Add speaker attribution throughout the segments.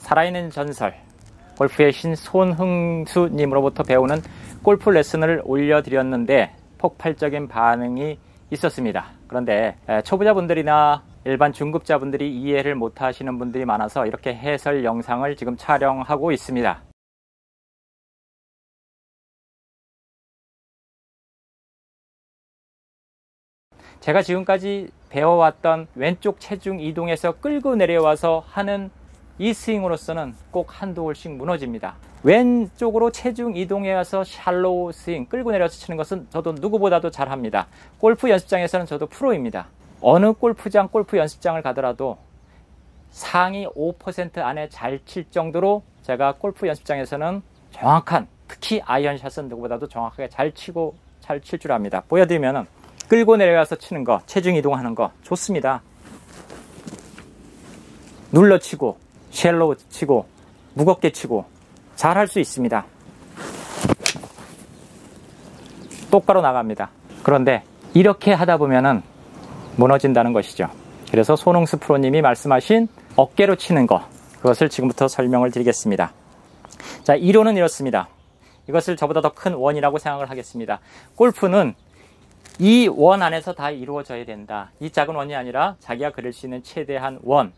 Speaker 1: 살아있는 전설, 골프의 신 손흥수님으로부터 배우는 골프 레슨을 올려드렸는데 폭발적인 반응이 있었습니다. 그런데 초보자분들이나 일반 중급자분들이 이해를 못하시는 분들이 많아서 이렇게 해설 영상을 지금 촬영하고 있습니다. 제가 지금까지 배워왔던 왼쪽 체중 이동에서 끌고 내려와서 하는 이 스윙으로서는 꼭 한두 홀씩 무너집니다. 왼쪽으로 체중 이동해 와서 샬로우 스윙, 끌고 내려서 치는 것은 저도 누구보다도 잘합니다. 골프 연습장에서는 저도 프로입니다. 어느 골프장, 골프 연습장을 가더라도 상위 5% 안에 잘 칠 정도로 제가 골프 연습장에서는 정확한, 특히 아이언샷은 누구보다도 정확하게 잘 치고 잘 칠 줄 압니다. 보여드리면은 끌고 내려가서 치는 거, 체중 이동하는 거 좋습니다. 눌러 치고, 쉘로우 치고, 무겁게 치고 잘 할 수 있습니다. 똑바로 나갑니다. 그런데 이렇게 하다 보면은 무너진다는 것이죠. 그래서 손흥수 프로님이 말씀하신 어깨로 치는 거, 그것을 지금부터 설명을 드리겠습니다. 자, 이론은 이렇습니다. 이것을 저보다 더 큰 원이라고 생각을 하겠습니다. 골프는 이 원 안에서 다 이루어져야 된다. 이 작은 원이 아니라 자기가 그릴 수 있는 최대한 원.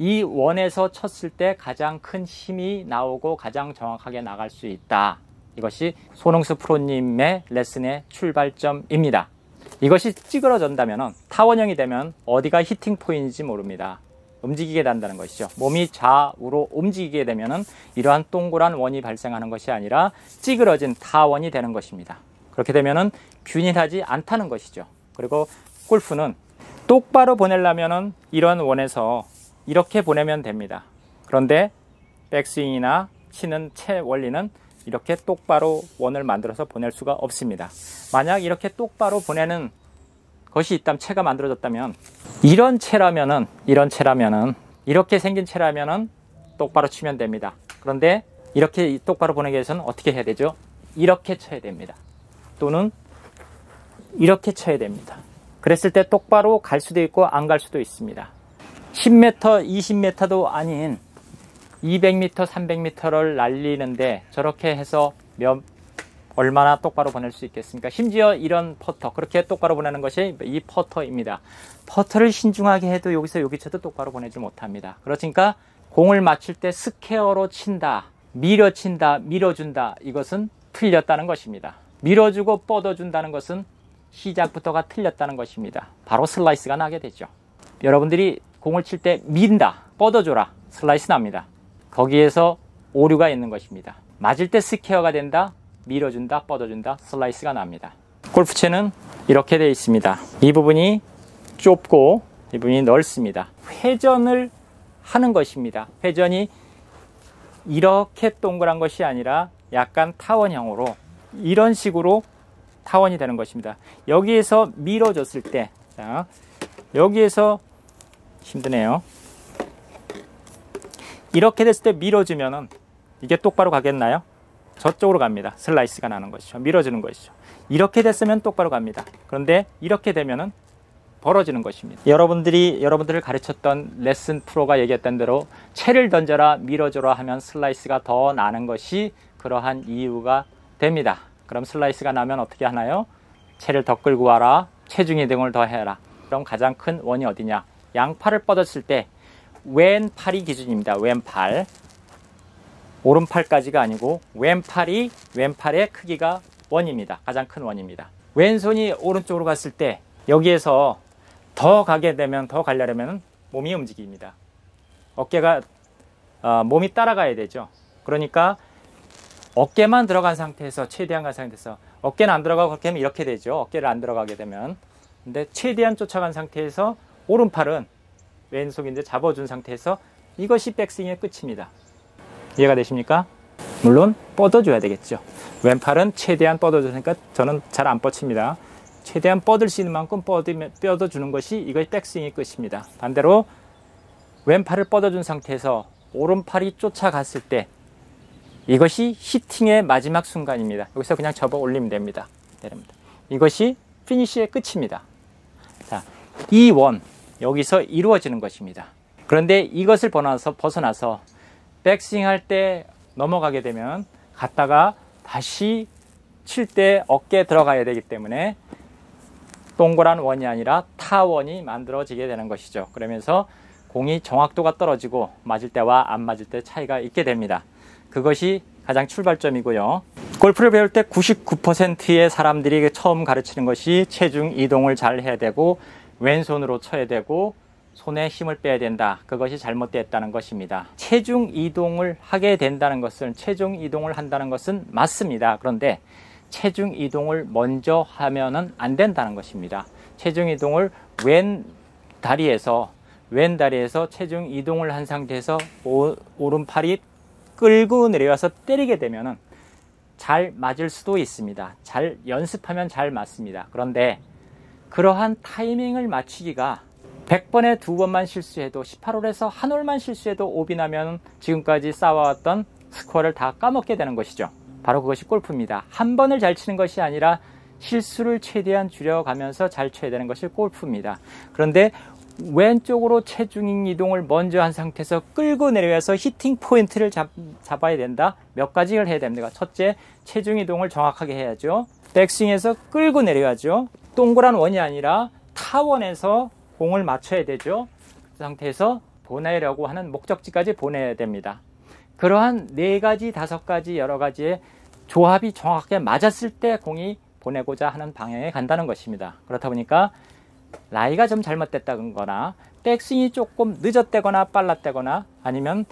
Speaker 1: 이 원에서 쳤을 때 가장 큰 힘이 나오고 가장 정확하게 나갈 수 있다. 이것이 손흥수 프로님의 레슨의 출발점입니다. 이것이 찌그러진다면 타원형이 되면 어디가 히팅 포인트인지 모릅니다. 움직이게 된다는 것이죠. 몸이 좌우로 움직이게 되면 이러한 동그란 원이 발생하는 것이 아니라 찌그러진 타원이 되는 것입니다. 그렇게 되면 균일하지 않다는 것이죠. 그리고 골프는 똑바로 보내려면 이런 원에서 이렇게 보내면 됩니다. 그런데 백스윙이나 치는 채 원리는 이렇게 똑바로 원을 만들어서 보낼 수가 없습니다. 만약 이렇게 똑바로 보내는 것이 있다면, 채가 만들어졌다면, 이런 채라면은 이렇게 생긴 채라면은 똑바로 치면 됩니다. 그런데 이렇게 똑바로 보내기 위해서는 어떻게 해야 되죠? 이렇게 쳐야 됩니다. 또는 이렇게 쳐야 됩니다. 그랬을 때 똑바로 갈 수도 있고 안 갈 수도 있습니다. 10m, 20m도 아닌 200m, 300m를 날리는데 저렇게 해서 얼마나 똑바로 보낼 수 있겠습니까? 심지어 이런 퍼터, 그렇게 똑바로 보내는 것이 이 퍼터입니다. 퍼터를 신중하게 해도 여기서 여기 쳐도 똑바로 보내지 못합니다. 그러니까 공을 맞출 때 스퀘어로 친다, 밀어친다, 밀어준다, 이것은 틀렸다는 것입니다. 밀어주고 뻗어준다는 것은 시작부터가 틀렸다는 것입니다. 바로 슬라이스가 나게 되죠. 여러분들이 공을 칠 때 민다, 뻗어줘라, 슬라이스 납니다. 거기에서 오류가 있는 것입니다. 맞을 때 스퀘어가 된다, 밀어준다, 뻗어준다, 슬라이스가 납니다. 골프채는 이렇게 되어 있습니다. 이 부분이 좁고 이 부분이 넓습니다. 회전을 하는 것입니다. 회전이 이렇게 동그란 것이 아니라 약간 타원형으로 이런 식으로 타원이 되는 것입니다. 여기에서 밀어줬을 때, 자, 여기에서 힘드네요. 이렇게 됐을 때 밀어주면은 이게 똑바로 가겠나요? 저쪽으로 갑니다. 슬라이스가 나는 것이죠. 밀어주는 것이죠. 이렇게 됐으면 똑바로 갑니다. 그런데 이렇게 되면은 벌어지는 것입니다. 여러분들을 가르쳤던 레슨 프로가 얘기했던 대로 채를 던져라, 밀어줘라 하면 슬라이스가 더 나는 것이 그러한 이유가 됩니다. 그럼 슬라이스가 나면 어떻게 하나요? 채를 더 끌고 와라, 체중 이동을 더 해라. 그럼 가장 큰 원이 어디냐? 양팔을 뻗었을 때 왼팔이 기준입니다. 왼팔. 오른팔까지가 아니고 왼팔의 크기가 원입니다. 가장 큰 원입니다. 왼손이 오른쪽으로 갔을 때 여기에서 더 가려면 몸이 움직입니다. 어깨가 몸이 따라가야 되죠. 그러니까 어깨만 들어간 상태에서 최대한 간 상태에서 어깨는 안 들어가고 그렇게 하면 이렇게 되죠. 어깨를 안 들어가게 되면. 근데 최대한 쫓아간 상태에서 오른팔은 왼손이 이제 잡아준 상태에서 이것이 백스윙의 끝입니다. 이해가 되십니까? 물론 뻗어줘야 되겠죠. 왼팔은 최대한 뻗어주니까 저는 잘 안 뻗칩니다. 최대한 뻗을 수 있는 만큼 뻗어주는 것이 이것이 백스윙의 끝입니다. 반대로 왼팔을 뻗어준 상태에서 오른팔이 쫓아갔을 때 이것이 히팅의 마지막 순간입니다. 여기서 그냥 접어 올리면 됩니다. 내립니다. 이것이 피니쉬의 끝입니다. 자, 이 원, 여기서 이루어지는 것입니다. 그런데 이것을 벗어나서 백스윙 할 때 넘어가게 되면 갔다가 다시 칠 때 어깨에 들어가야 되기 때문에 동그란 원이 아니라 타원이 만들어지게 되는 것이죠. 그러면서 공이 정확도가 떨어지고 맞을 때와 안 맞을 때 차이가 있게 됩니다. 그것이 가장 출발점이고요. 골프를 배울 때 99%의 사람들이 처음 가르치는 것이 체중 이동을 잘 해야 되고 왼손으로 쳐야 되고 손에 힘을 빼야 된다. 그것이 잘못되었다는 것입니다. 체중 이동을 하게 된다는 것은, 체중 이동을 한다는 것은 맞습니다. 그런데 체중 이동을 먼저 하면은 안 된다는 것입니다. 체중 이동을 왼 다리에서 체중 이동을 한 상태에서 오른팔이 끌고 내려와서 때리게 되면은 잘 맞을 수도 있습니다. 잘 연습하면 잘 맞습니다. 그런데 그러한 타이밍을 맞추기가 100번에 2번만 실수해도 18홀에서 한 홀만 실수해도 오비 나면 지금까지 쌓아왔던 스코어를 다 까먹게 되는 것이죠. 바로 그것이 골프입니다. 한 번을 잘 치는 것이 아니라 실수를 최대한 줄여가면서 잘 쳐야 되는 것이 골프입니다. 그런데 왼쪽으로 체중 이동을 먼저 한 상태에서 끌고 내려와서 히팅 포인트를 잡아야 된다. 몇 가지를 해야 됩니다. 첫째, 체중 이동을 정확하게 해야죠. 백스윙에서 끌고 내려야죠. 동그란 원이 아니라 타원에서 공을 맞춰야 되죠. 그 상태에서 보내려고 하는 목적지까지 보내야 됩니다. 그러한 4가지, 5가지 여러 가지의 조합이 정확하게 맞았을 때 공이 보내고자 하는 방향에 간다는 것입니다. 그렇다 보니까 라이가 좀 잘못됐다거나 백스윙이 조금 늦었다거나 빨랐다거나 아니면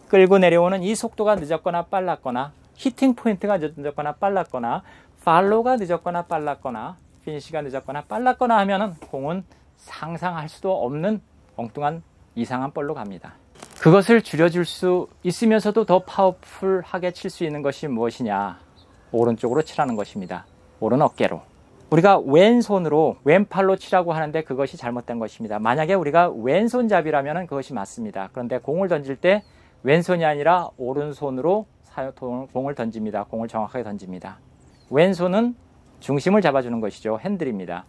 Speaker 1: 끌고 내려오는 이 속도가 늦었거나 빨랐거나 히팅 포인트가 늦었거나 빨랐거나 팔로우가 늦었거나 빨랐거나 피니시가 늦었거나 빨랐거나 하면은 공은 상상할 수도 없는 엉뚱한 이상한 볼로 갑니다. 그것을 줄여줄 수 있으면서도 더 파워풀하게 칠 수 있는 것이 무엇이냐? 오른쪽으로 치라는 것입니다. 오른 어깨로. 우리가 왼손으로 왼팔로 치라고 하는데 그것이 잘못된 것입니다. 만약에 우리가 왼손잡이라면 그것이 맞습니다. 그런데 공을 던질 때 왼손이 아니라 오른손으로 공을 던집니다. 공을 정확하게 던집니다. 왼손은 중심을 잡아주는 것이죠. 핸들입니다.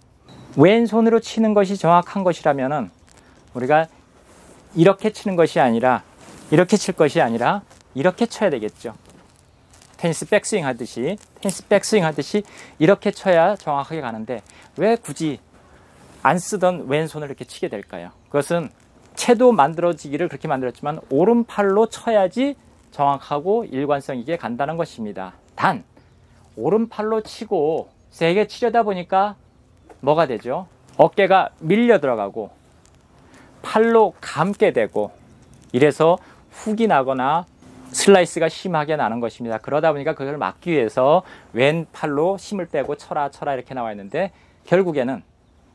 Speaker 1: 왼손으로 치는 것이 정확한 것이라면 우리가 이렇게 치는 것이 아니라 이렇게 칠 것이 아니라 이렇게 쳐야 되겠죠. 테니스 백스윙 하듯이 이렇게 쳐야 정확하게 가는데 왜 굳이 안 쓰던 왼손을 이렇게 치게 될까요? 그것은 채도 만들어지기를 그렇게 만들었지만 오른팔로 쳐야지 정확하고 일관성 있게 간다는 것입니다. 단 오른팔로 치고 세게 치려다 보니까 뭐가 되죠? 어깨가 밀려 들어가고 팔로 감게 되고 이래서 훅이 나거나 슬라이스가 심하게 나는 것입니다. 그러다 보니까 그걸 막기 위해서 왼팔로 힘을 빼고 쳐라 이렇게 나와 있는데 결국에는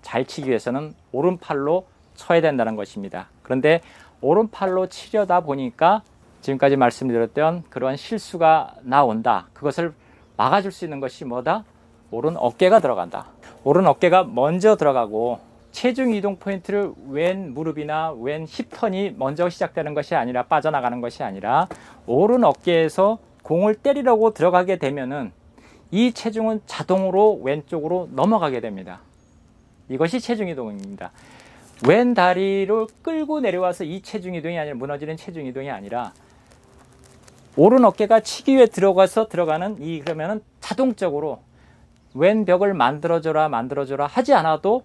Speaker 1: 잘 치기 위해서는 오른팔로 쳐야 된다는 것입니다. 그런데 오른팔로 치려다 보니까 지금까지 말씀드렸던 그런 실수가 나온다. 그것을 막아줄 수 있는 것이 뭐다? 오른 어깨가 들어간다. 오른 어깨가 먼저 들어가고 체중 이동 포인트를 왼 무릎이나 왼 힙턴이 먼저 시작되는 것이 아니라 빠져나가는 것이 아니라 오른 어깨에서 공을 때리려고 들어가게 되면은 이 체중은 자동으로 왼쪽으로 넘어가게 됩니다. 이것이 체중 이동입니다. 왼 다리를 끌고 내려와서 이 체중 이동이 아니라 무너지는 체중 이동이 아니라 오른 어깨가 치기 위해 들어가는 그러면은 자동적으로 왼 벽을 만들어줘라 하지 않아도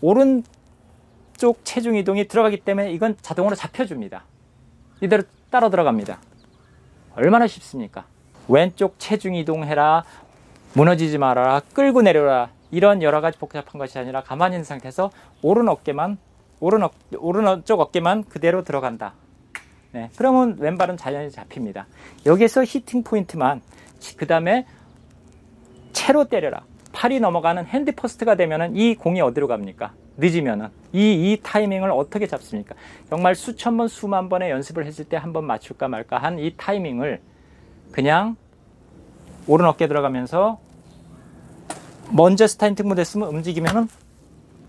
Speaker 1: 오른쪽 체중 이동이 들어가기 때문에 이건 자동으로 잡혀줍니다. 이대로 따라 들어갑니다. 얼마나 쉽습니까? 왼쪽 체중 이동해라, 무너지지 말아라, 끌고 내려라 이런 여러 가지 복잡한 것이 아니라 가만히 있는 상태에서 오른쪽 어깨만 그대로 들어간다. 네, 그러면 왼발은 자연히 잡힙니다. 여기에서 히팅 포인트만 그 다음에 채로 때려라. 팔이 넘어가는 핸드 퍼스트가 되면은 이 공이 어디로 갑니까? 늦으면은 이 타이밍을 어떻게 잡습니까? 정말 수천 번 수만 번의 연습을 했을 때 한 번 맞출까 말까 한 이 타이밍을 그냥 오른 어깨 들어가면서 먼저 스타팅 못했으면 움직이면은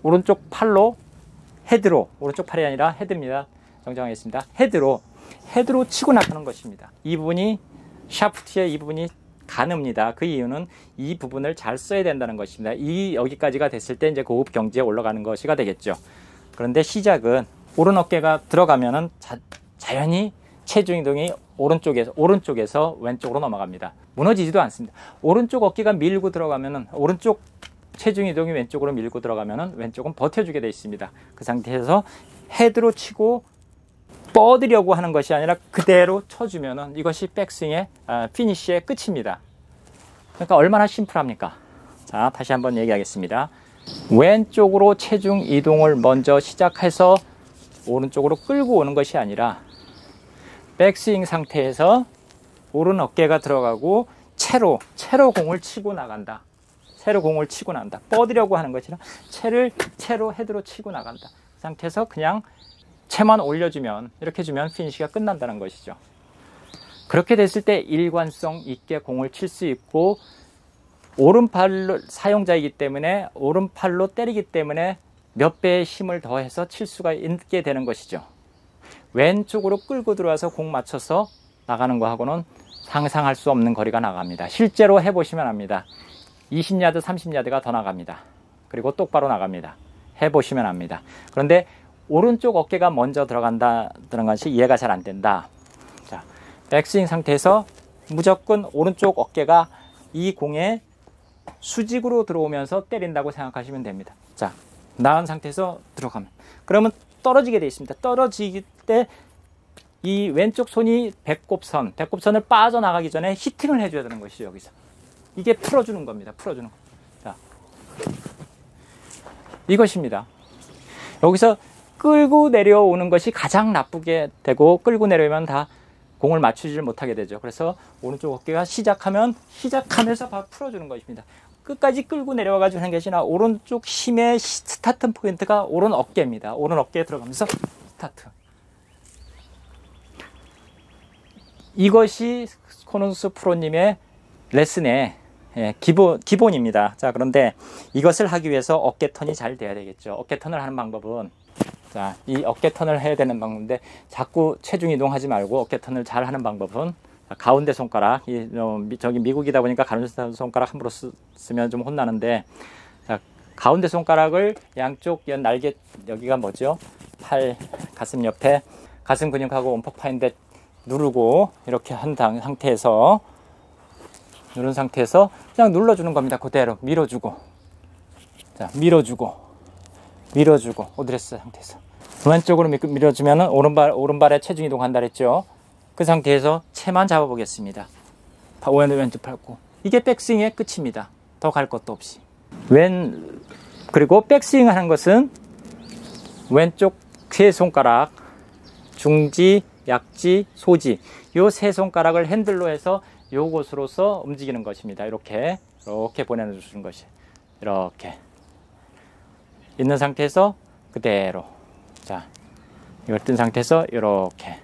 Speaker 1: 오른쪽 팔로 헤드로, 오른쪽 팔이 아니라 헤드입니다. 정정하겠습니다. 헤드로 치고 나가는 것입니다. 이 부분이 샤프트의 이 부분이 가늡니다. 그 이유는 이 부분을 잘 써야 된다는 것입니다. 여기까지가 됐을 때 이제 고급 경지에 올라가는 것이가 되겠죠. 그런데 시작은 오른 어깨가 들어가면은 자연히 체중 이동이 오른쪽에서 왼쪽으로 넘어갑니다. 무너지지도 않습니다. 오른쪽 어깨가 밀고 들어가면은, 오른쪽 체중 이동이 왼쪽으로 밀고 들어가면은 왼쪽은 버텨주게 되어 있습니다. 그 상태에서 헤드로 치고 뻗으려고 하는 것이 아니라 그대로 쳐주면은 이것이 백스윙의 피니쉬의 끝입니다. 그러니까 얼마나 심플합니까? 자, 다시 한번 얘기하겠습니다. 왼쪽으로 체중 이동을 먼저 시작해서 오른쪽으로 끌고 오는 것이 아니라 백스윙 상태에서 오른 어깨가 들어가고 채로 공을 치고 나간다. 채로 공을 치고 나간다. 뻗으려고 하는 것이라 채로 헤드로 치고 나간다. 그 상태에서 그냥 채만 올려주면, 이렇게 해주면 피니쉬가 끝난다는 것이죠. 그렇게 됐을 때 일관성 있게 공을 칠 수 있고, 오른팔 사용자이기 때문에 오른팔로 때리기 때문에 몇 배의 힘을 더해서 칠 수가 있게 되는 것이죠. 왼쪽으로 끌고 들어와서 공 맞춰서 나가는 거하고는 상상할 수 없는 거리가 나갑니다. 실제로 해보시면 압니다. 20야드, 30야드가 더 나갑니다. 그리고 똑바로 나갑니다. 해보시면 압니다. 그런데 오른쪽 어깨가 먼저 들어간다는 것이 이해가 잘 안 된다. 자, 백스윙 상태에서 무조건 오른쪽 어깨가 이 공에 수직으로 들어오면서 때린다고 생각하시면 됩니다. 자, 나은 상태에서 들어가면, 그러면 떨어지게 되어 있습니다. 떨어지기 때 이 왼쪽 손이 배꼽선을 빠져나가기 전에 히팅을 해줘야 되는 것이죠. 여기서 이게 풀어주는 겁니다. 풀어주는 거. 자, 이것입니다. 여기서 끌고 내려오는 것이 가장 나쁘게 되고, 끌고 내려오면 다 공을 맞추지를 못하게 되죠. 그래서 오른쪽 어깨가 시작하면서 바로 풀어주는 것입니다. 끝까지 끌고 내려와가지고 하는 것이 아니라 오른쪽 힘의 스타트 포인트가 오른 어깨입니다. 오른 어깨에 들어가면서 스타트. 이것이 코논스 프로님의 레슨의 기본입니다. 자, 그런데 이것을 하기 위해서 어깨 턴이 잘 돼야 되겠죠. 어깨 턴을 하는 방법은, 자, 이 어깨 턴을 해야 되는 방법인데, 자꾸 체중 이동하지 말고 어깨 턴을 잘 하는 방법은, 가운데 손가락, 저기 미국이다 보니까 가운데 손가락 함부로 쓰면 좀 혼나는데, 자, 가운데 손가락을 양쪽 날개, 여기가 뭐죠? 팔, 가슴 옆에, 가슴 근육하고 원폭파인데 누르고, 이렇게 한 상태에서, 누른 상태에서 그냥 눌러주는 겁니다. 그대로 밀어주고, 자, 밀어주고, 오드레스 상태에서 왼쪽으로 밀어주면은 오른발에 체중 이동한다 그랬죠. 그 상태에서 채만 잡아보겠습니다. 왼쪽 밟고, 이게 백스윙의 끝입니다. 더 갈 것도 없이. 그리고 백스윙 하는 것은 왼쪽 세 손가락, 중지, 약지, 소지, 요 세 손가락을 핸들로 해서 요것으로서 움직이는 것입니다. 이렇게 보내주는 것이, 이렇게 있는 상태에서 그대로, 자, 이걸 뜬 상태에서 이렇게,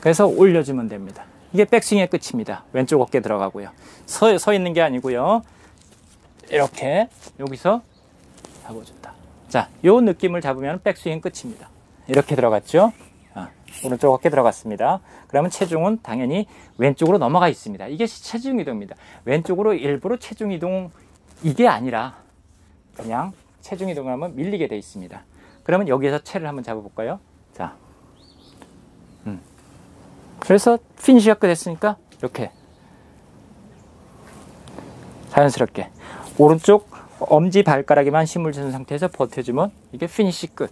Speaker 1: 그래서 올려주면 됩니다. 이게 백스윙의 끝입니다. 왼쪽 어깨 들어가고요. 서 있는 게 아니고요. 이렇게 여기서 잡아준다. 자, 요 느낌을 잡으면 백스윙 끝입니다. 이렇게 들어갔죠. 오른쪽 어깨 들어갔습니다. 그러면 체중은 당연히 왼쪽으로 넘어가 있습니다. 이게 체중 이동입니다. 왼쪽으로 일부러 체중 이동, 이게 아니라 그냥 체중 이동을 하면 밀리게 되어 있습니다. 그러면 여기에서 채를 한번 잡아볼까요? 자, 그래서 피니쉬가 끝했으니까 이렇게 자연스럽게 오른쪽 엄지 발가락에만 힘을 주는 상태에서 버텨주면 이게 피니쉬 끝.